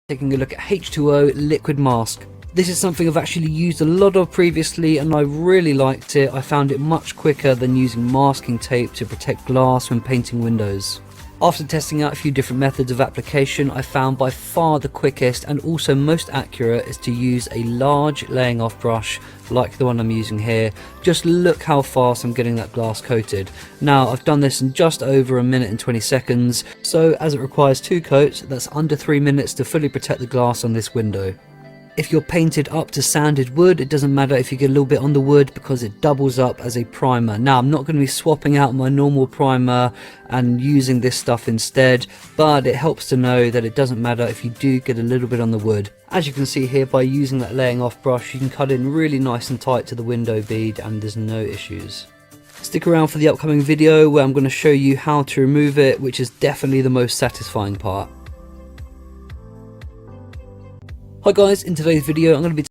taking a look at H20 liquid mask. This is something I've actually used a lot of previously and I really liked it. I found it much quicker than using masking tape to protect glass when painting windows. After testing out a few different methods of application, I found by far the quickest and also most accurate is to use a large laying off brush like the one I'm using here. Just look how fast I'm getting that glass coated. Now I've done this in just over 1 minute and 20 seconds, so as it requires 2 coats, that's under 3 minutes to fully protect the glass on this window. If you're painted up to sanded wood, it doesn't matter if you get a little bit on the wood because it doubles up as a primer. Now I'm not going to be swapping out my normal primer and using this stuff instead, but it helps to know that it doesn't matter if you do get a little bit on the wood. As you can see here, by using that laying off brush, you can cut in really nice and tight to the window bead and there's no issues. Stick around for the upcoming video where I'm going to show you how to remove it, which is definitely the most satisfying part. Hi guys, in today's video I'm going to be